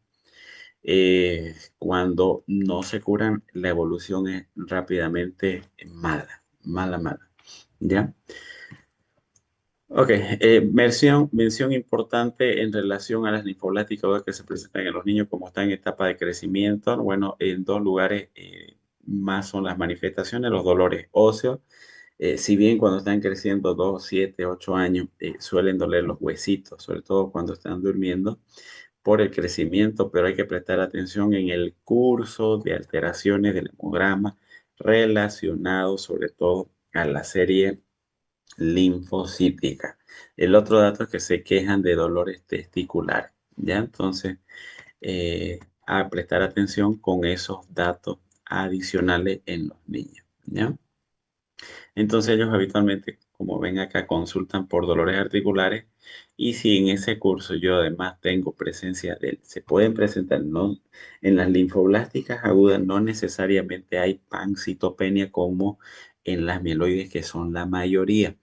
cuando no se curan, la evolución es rápidamente mala, mala, mala. ¿Ya? Ok, mención importante en relación a las linfoblásticas que se presentan en los niños como están en etapa de crecimiento. Bueno, en 2 lugares más son las manifestaciones, los dolores óseos. Si bien cuando están creciendo 2, 7, 8 años, suelen doler los huesitos, sobre todo cuando están durmiendo por el crecimiento, pero hay que prestar atención en el curso de alteraciones del hemograma relacionado sobre todo a la serie linfocítica. El otro dato es que se quejan de dolores testiculares, ¿ya? Entonces, a prestar atención con esos datos adicionales en los niños, ¿ya? Entonces ellos habitualmente, como ven acá, consultan por dolores articulares y si en ese curso yo además tengo presencia se pueden presentar, no, en las linfoblásticas agudas no necesariamente hay pancitopenia como en las mieloides que son la mayoría,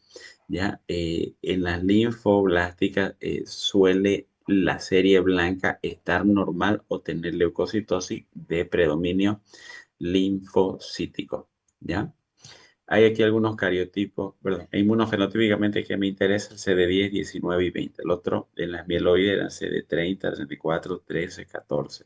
¿ya? En las linfoblásticas suele la serie blanca estar normal o tener leucocitosis de predominio linfocítico, ¿ya? Hay aquí algunos cariotipos, perdón, inmunofenotípicamente que me interesa el CD10, 19 y 20. El otro en las mieloides eran CD30, 34, 13, 14,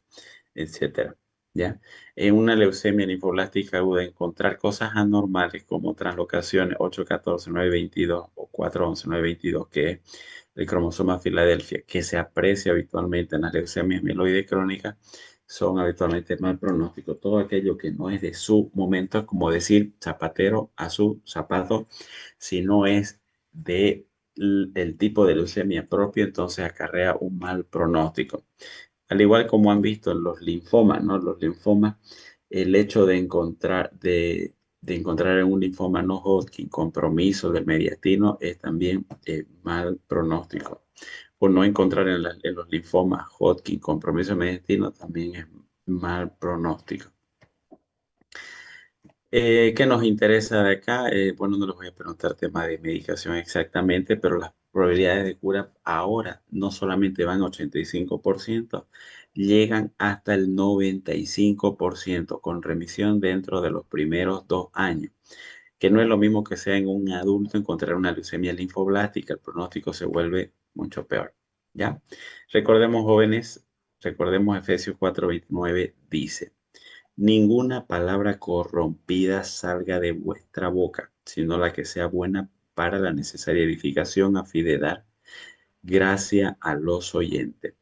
etcétera. ¿Ya? En una leucemia linfoblástica aguda, encontrar cosas anormales como translocaciones 814, 922 o 411, 922, que es el cromosoma Filadelfia, que se aprecia habitualmente en las leucemias mieloides crónicas, son habitualmente mal pronóstico. Todo aquello que no es de su momento, es como decir zapatero a su zapato, si no es de el tipo de leucemia propio, entonces acarrea un mal pronóstico. Al igual como han visto en los linfomas, ¿no? Los linfomas, el hecho de encontrar en un linfoma no Hodgkin compromiso del mediastino es también mal pronóstico. O no encontrar en los linfomas Hodgkin compromiso del mediastino también es mal pronóstico. ¿Qué nos interesa de acá? Bueno, no les voy a preguntar tema de medicación exactamente, pero las probabilidades de cura ahora no solamente van a 85%, llegan hasta el 95% con remisión dentro de los primeros 2 años, que no es lo mismo que sea en un adulto encontrar una leucemia linfoblástica, el pronóstico se vuelve mucho peor, ¿ya? Recordemos, jóvenes, recordemos Efesios 4:29 dice: ninguna palabra corrompida salga de vuestra boca, sino la que sea buena para la necesaria edificación a fin de dar gracia a los oyentes.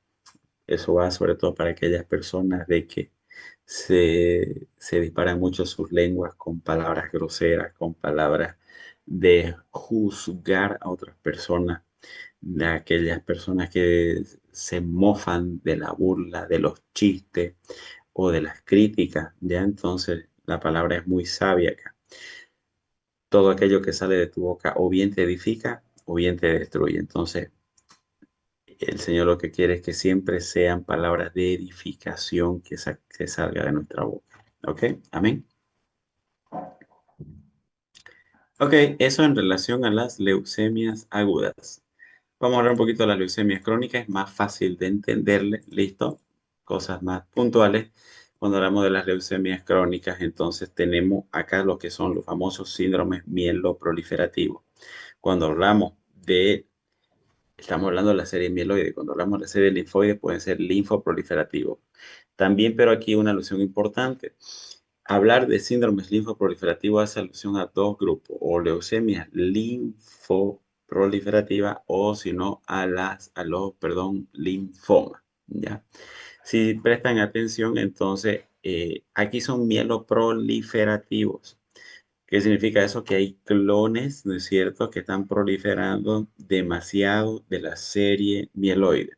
Eso va sobre todo para aquellas personas de que se disparan mucho sus lenguas con palabras groseras, con palabras de juzgar a otras personas, de aquellas personas que se mofan de la burla, de los chistes o de las críticas, ¿ya? Entonces la palabra es muy sabia acá. Todo aquello que sale de tu boca o bien te edifica o bien te destruye. Entonces el Señor lo que quiere es que siempre sean palabras de edificación que salga de nuestra boca. ¿Ok? Amén. Ok, eso en relación a las leucemias agudas. Vamos a hablar un poquito de las leucemias crónicas, es más fácil de entenderle, listo, cosas más puntuales. Cuando hablamos de las leucemias crónicas, entonces tenemos acá lo que son los famosos síndromes mieloproliferativos. Cuando hablamos estamos hablando de la serie mieloide, cuando hablamos de la serie linfoide pueden ser linfoproliferativos. También, pero aquí una alusión importante. Hablar de síndromes linfoproliferativos hace alusión a 2 grupos, o leucemia linfoproliferativa o si no linfomas, ¿ya? Si prestan atención, entonces aquí son mieloproliferativos. ¿Qué significa eso? Que hay clones, ¿no es cierto?, que están proliferando demasiado de la serie mieloide.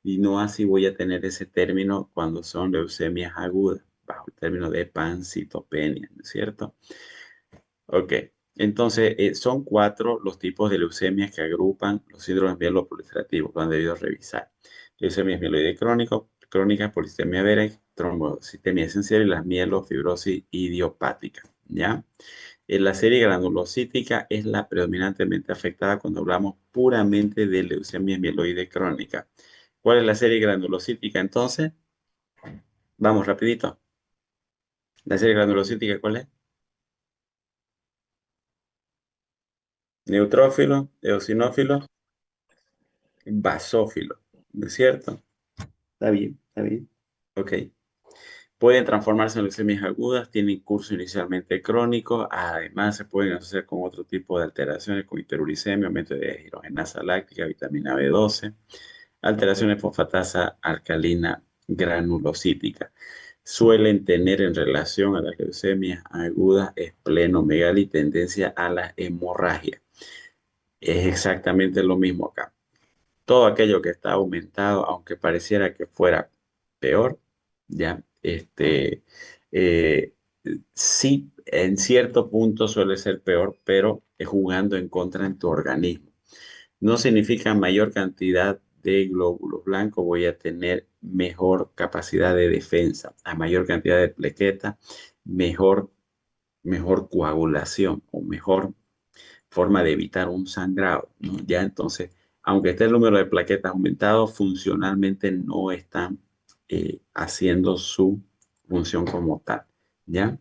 y no así voy a tener ese término cuando son leucemias agudas, bajo el término de pancitopenia, ¿no es cierto? Ok, entonces son 4 los tipos de leucemias que agrupan los síndromes mieloproliferativos, lo han debido revisar. Leucemia mieloide crónica, polistemia vera, trombocitemia esencial y la mielofibrosis idiopática, ¿ya? La serie granulocítica es la predominantemente afectada cuando hablamos puramente de leucemia mieloide crónica. ¿Cuál es la serie granulocítica entonces? Vamos rapidito. ¿La serie granulocítica cuál es? Neutrófilo, eosinófilo, basófilo, ¿no es cierto? Está bien, está bien. Ok. Pueden transformarse en leucemias agudas, tienen curso inicialmente crónico, además se pueden asociar con otro tipo de alteraciones, como hiperuricemia, aumento de hidrogenasa láctica, vitamina B12, alteraciones fosfatasa alcalina granulocítica. Suelen tener en relación a las leucemias agudas esplenomegalia y tendencia a la hemorragia. Es exactamente lo mismo acá. Todo aquello que está aumentado, aunque pareciera que fuera peor, ya, eh, sí, en cierto punto suele ser peor, pero es jugando en contra en tu organismo. No significa mayor cantidad de glóbulos blancos, voy a tener mejor capacidad de defensa, a mayor cantidad de plaquetas, mejor, mejor coagulación o mejor forma de evitar un sangrado, ¿no? Ya entonces, aunque esté el número de plaquetas aumentado, funcionalmente no están haciendo su función como tal, ¿ya?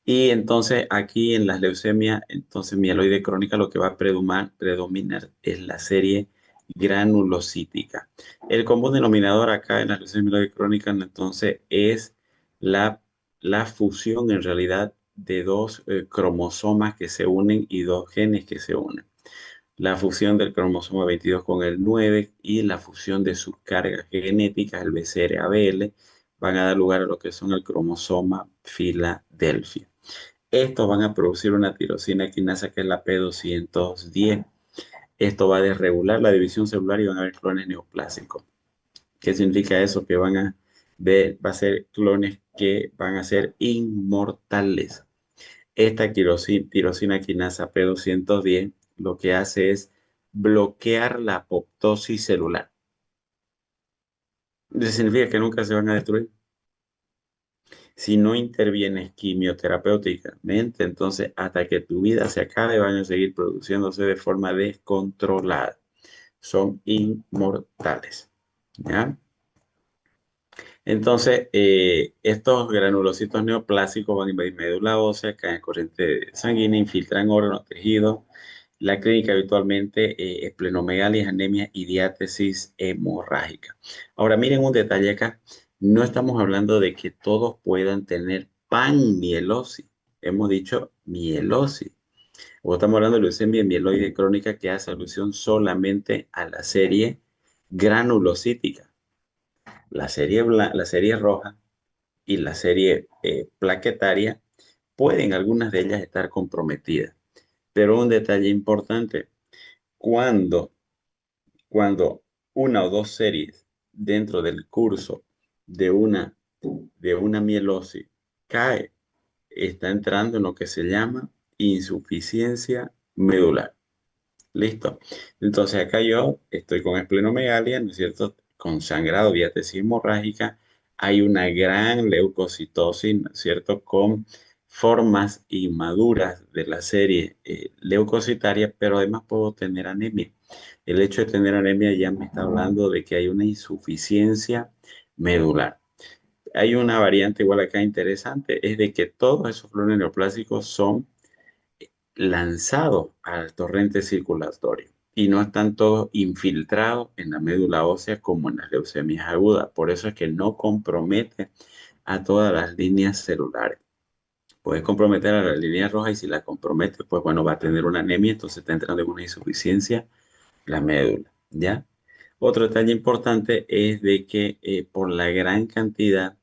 Y entonces aquí en las leucemias, entonces mieloide crónica lo que va a predominar es la serie granulocítica. El común denominador acá en las leucemias mieloide crónicas entonces es la, la fusión en realidad de dos cromosomas que se unen y dos genes que se unen. La fusión del cromosoma 22 con el 9 y la fusión de sus cargas genéticas, el BCR-ABL, van a dar lugar a lo que son el cromosoma Filadelfia. Estos van a producir una tirosina quinasa que es la P210. Esto va a desregular la división celular y van a haber clones neoplásicos. ¿Qué significa eso? Que van a ver, va a ser clones que van a ser inmortales. Esta tirosina quinasa P210 lo que hace es bloquear la apoptosis celular. Eso significa que nunca se van a destruir. Si no intervienes quimioterapéuticamente, entonces hasta que tu vida se acabe van a seguir produciéndose de forma descontrolada. Son inmortales. ¿Ya? Entonces, estos granulocitos neoplásicos van a invadir médula ósea, caen en corriente sanguínea, infiltran órganos, tejidos. La clínica habitualmente es esplenomegalia, anemia y diátesis hemorrágica. Ahora, miren un detalle acá. No estamos hablando de que todos puedan tener panmielosis. Hemos dicho mielosis. O estamos hablando de leucemia mieloide crónica que hace alusión solamente a la serie granulocítica. La serie roja y la serie plaquetaria pueden algunas de ellas estar comprometidas. Pero un detalle importante, cuando, cuando una o dos series dentro del curso de una mielosis cae, está entrando en lo que se llama insuficiencia medular. ¿Listo? Entonces acá yo estoy con esplenomegalia, ¿no es cierto? Con sangrado, diátesis hemorrágica. Hay una gran leucocitosis, ¿no es cierto? Con formas inmaduras de la serie leucocitaria, pero además puedo tener anemia. El hecho de tener anemia ya me está hablando de que hay una insuficiencia medular. Hay una variante igual acá interesante, es de que todos esos flóreos neoplásicos son lanzados al torrente circulatorio y no están todos infiltrados en la médula ósea como en las leucemias agudas. Por eso es que no compromete a todas las líneas celulares. Puedes comprometer a la línea roja y si la compromete, pues bueno, va a tener una anemia, entonces está entrando en una insuficiencia la médula, ¿ya? Otro detalle importante es de que por la gran cantidad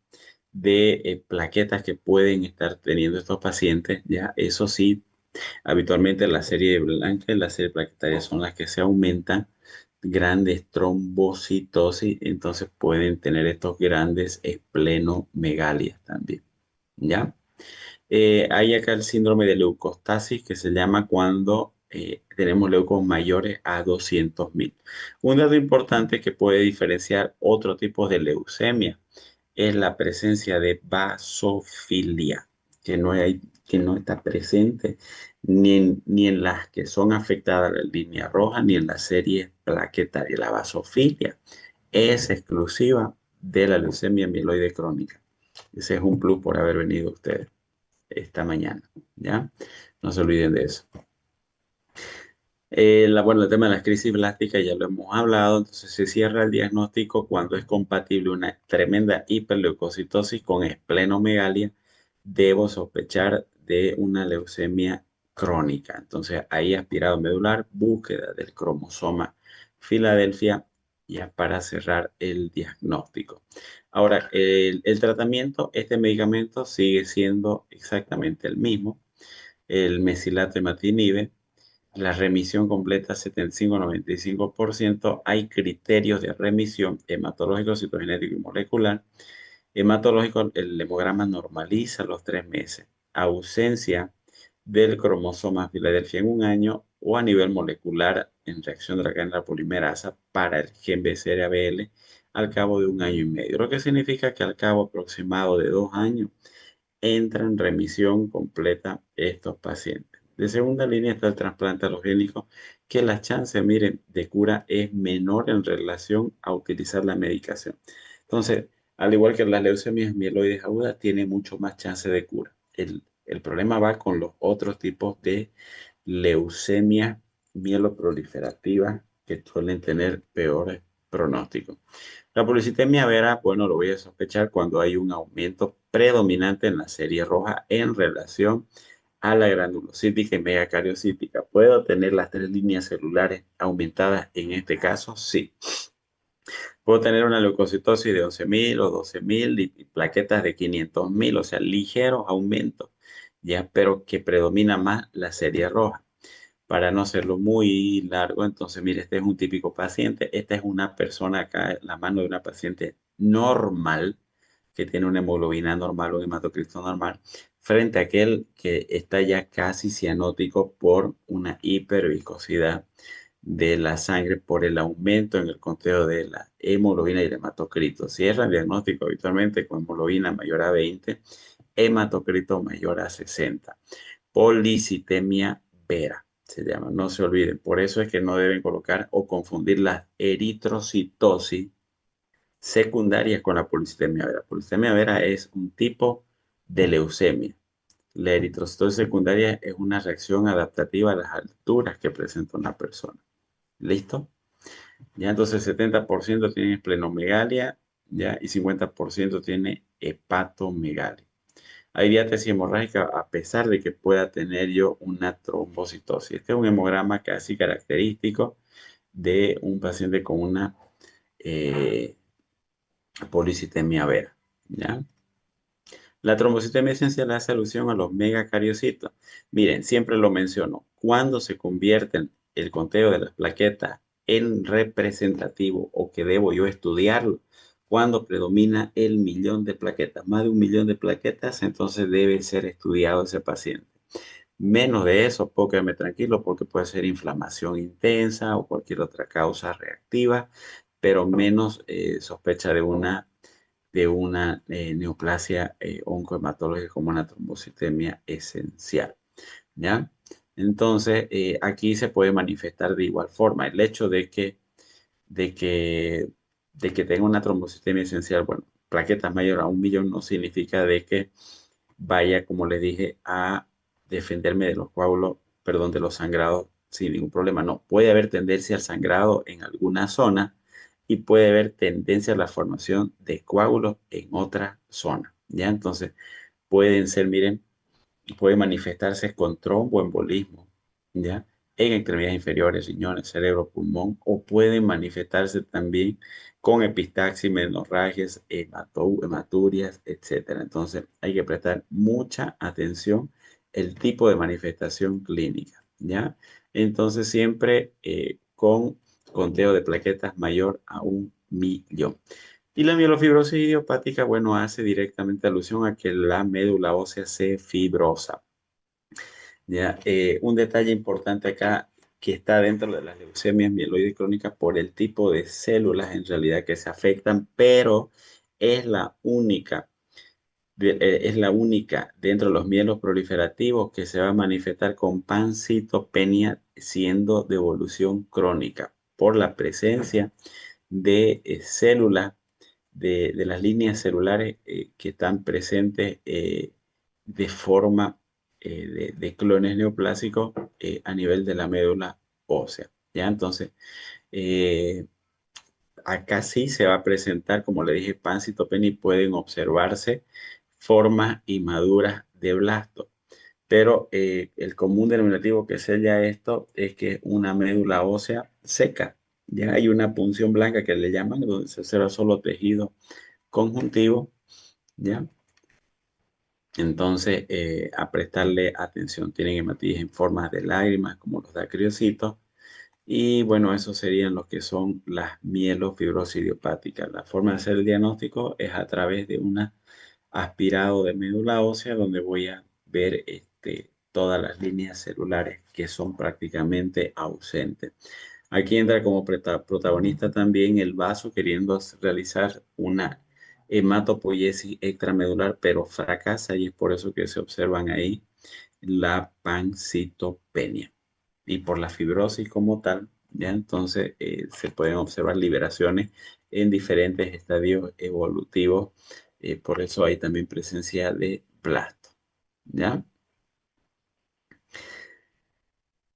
de plaquetas que pueden estar teniendo estos pacientes, ya, eso sí, habitualmente la serie blanca y la serie plaquetaria son las que se aumentan grandes trombocitosis, entonces pueden tener estos grandes esplenomegalia también, ¿ya? Hay acá el síndrome de leucostasis que se llama cuando tenemos leucos mayores a 200.000. Un dato importante que puede diferenciar otro tipo de leucemia es la presencia de basofilia, que no está presente ni en las que son afectadas la línea roja ni en la serie plaquetaria. La basofilia es exclusiva de la leucemia mieloide crónica. Ese es un plus por haber venido ustedes esta mañana, ¿ya? No se olviden de eso. Bueno, el tema de las crisis blásticas ya lo hemos hablado, entonces se cierra el diagnóstico cuando es compatible una tremenda hiperleucocitosis con esplenomegalia. Debo sospechar de una leucemia crónica. Entonces ahí aspirado medular, búsqueda del cromosoma Filadelfia, ya para cerrar el diagnóstico. Ahora, el tratamiento, este medicamento sigue siendo exactamente el mismo, el mesilato imatinib. La remisión completa 75-95%. Hay criterios de remisión hematológico, citogenético y molecular. Hematológico, el hemograma normaliza los 3 meses. Ausencia del cromosoma Filadelfia en un año o a nivel molecular en reacción de la cadena polimerasa para el gen BCR-ABL al cabo de un año y medio. Lo que significa que al cabo aproximado de 2 años entra en remisión completa estos pacientes. De segunda línea está el trasplante alogénico, que la chance, miren, de cura es menor en relación a utilizar la medicación. Entonces, al igual que las leucemias mieloides agudas, tiene mucho más chance de cura. El problema va con los otros tipos de leucemia mieloproliferativa que suelen tener peores pronósticos. La policitemia vera, bueno, lo voy a sospechar cuando hay un aumento predominante en la serie roja en relación a la granulocítica y megacariocítica. ¿Puedo tener las 3 líneas celulares aumentadas en este caso? Sí. Puedo tener una leucocitosis de 11.000 o 12.000 y plaquetas de 500.000, o sea, ligeros aumentos, ya, pero que predomina más la serie roja. Para no hacerlo muy largo, entonces, mire, este es un típico paciente. Esta es una persona acá, la mano de una paciente normal, que tiene una hemoglobina normal o un hematocristo normal, frente a aquel que está ya casi cianótico por una hiperviscosidad de la sangre por el aumento en el conteo de la hemoglobina y el hematocrito. Cierra el diagnóstico habitualmente con hemoglobina mayor a 20, hematocrito mayor a 60. Policitemia vera se llama, no se olviden. Por eso es que no deben colocar o confundir las eritrocitosis secundarias con la policitemia vera. Policitemia vera es un tipo de leucemia. La eritrocitosis secundaria es una reacción adaptativa a las alturas que presenta una persona. ¿Listo? Ya entonces 70% tiene esplenomegalia, ya, y 50% tiene hepatomegalia. Hay diátesis hemorrágica a pesar de que pueda tener yo una trombocitosis. Este es un hemograma casi característico de un paciente con una policitemia vera, ¿ya? La trombocitemia esencial hace alusión a los megacariocitos. Miren, siempre lo menciono. Cuando se convierten el conteo de las plaquetas en representativo o que debo yo estudiarlo, cuando predomina el millón de plaquetas, más de 1.000.000 de plaquetas, entonces debe ser estudiado ese paciente. Menos de eso, puedo quedarme tranquilo porque puede ser inflamación intensa o cualquier otra causa reactiva, pero menos sospecha de una neoplasia oncohematológica como una trombocitemia esencial, ¿ya? Entonces, aquí se puede manifestar de igual forma el hecho de que, de que tenga una trombocitemia esencial, bueno, plaquetas mayor a 1.000.000 no significa de que vaya, como les dije, a defenderme de los coágulos, perdón, de los sangrados sin ningún problema. No, puede haber tendencia al sangrado en alguna zona y puede haber tendencia a la formación de coágulos en otra zona. ¿Ya? Entonces, pueden ser, miren, puede manifestarse con tromboembolismo, ¿ya? En extremidades inferiores, riñones, cerebro, pulmón, o pueden manifestarse también con epistaxis, menorragias, hematurias, etcétera. Entonces, hay que prestar mucha atención el tipo de manifestación clínica, ¿ya? Entonces, siempre con conteo de plaquetas mayor a 1.000.000. Y la mielofibrosis idiopática, bueno, hace directamente alusión a que la médula ósea se fibrosa. Ya, un detalle importante acá que está dentro de las leucemias mieloide crónicas por el tipo de células en realidad que se afectan, pero es la única, es la única dentro de los mielos proliferativos que se va a manifestar con pancitopenia siendo de evolución crónica por la presencia de células de las líneas celulares que están presentes de forma de clones neoplásicos a nivel de la médula ósea. ¿Ya? Entonces, eh, acá sí se va a presentar, como le dije, pancitopenia y pueden observarse formas inmaduras de blasto. Pero el común denominativo que sella esto es que es una médula ósea seca. Ya hay una punción blanca que le llaman, donde se observa solo tejido conjuntivo, ¿ya? Entonces, a prestarle atención. Tienen hematíes en formas de lágrimas, como los dacriocitos. Y bueno, esos serían los que son las mielofibrosis idiopáticas. La forma de hacer el diagnóstico es a través de un aspirado de médula ósea, donde voy a ver todas las líneas celulares que son prácticamente ausentes. Aquí entra como protagonista también el vaso queriendo realizar una hematopoiesis extramedular, pero fracasa y es por eso que se observan ahí la pancitopenia. Y por la fibrosis como tal, ya entonces se pueden observar liberaciones en diferentes estadios evolutivos. Por eso hay también presencia de blasto. ¿Ya?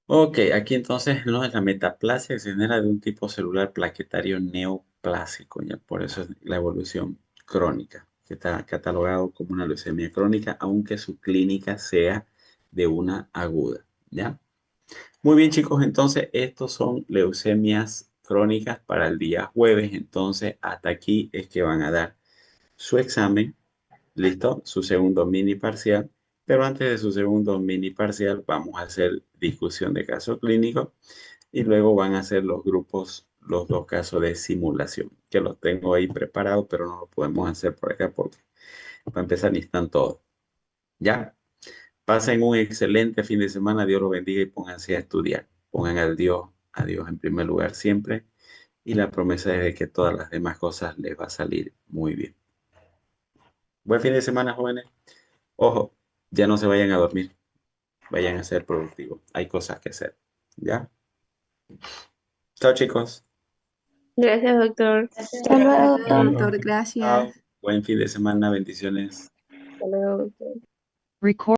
Ok, aquí entonces no es la metaplasia que se genera de un tipo celular plaquetario neoplásico, ya por eso es la evolución crónica, que está catalogado como una leucemia crónica, aunque su clínica sea de una aguda, ¿ya? Muy bien, chicos, entonces estos son leucemias crónicas para el día jueves, entonces hasta aquí es que van a dar su examen. ¿Listo? Su segundo mini parcial. Pero antes de su segundo mini parcial vamos a hacer discusión de caso clínico y luego van a hacer los grupos, los dos casos de simulación, que los tengo ahí preparados, pero no lo podemos hacer por acá porque para empezar ni están todos. ¿Ya? Pasen un excelente fin de semana, Dios los bendiga y pónganse a estudiar. Pongan a Dios en primer lugar siempre y la promesa es de que todas las demás cosas les va a salir muy bien. Buen fin de semana, jóvenes. Ojo, ya no se vayan a dormir, vayan a ser productivos. Hay cosas que hacer. ¿Ya? Chao, chicos.
Gracias, doctor.
Hasta luego,
Gracias,
doctor.
doctor. Gracias.
Buen fin de semana. Bendiciones.
Hasta luego, doctor.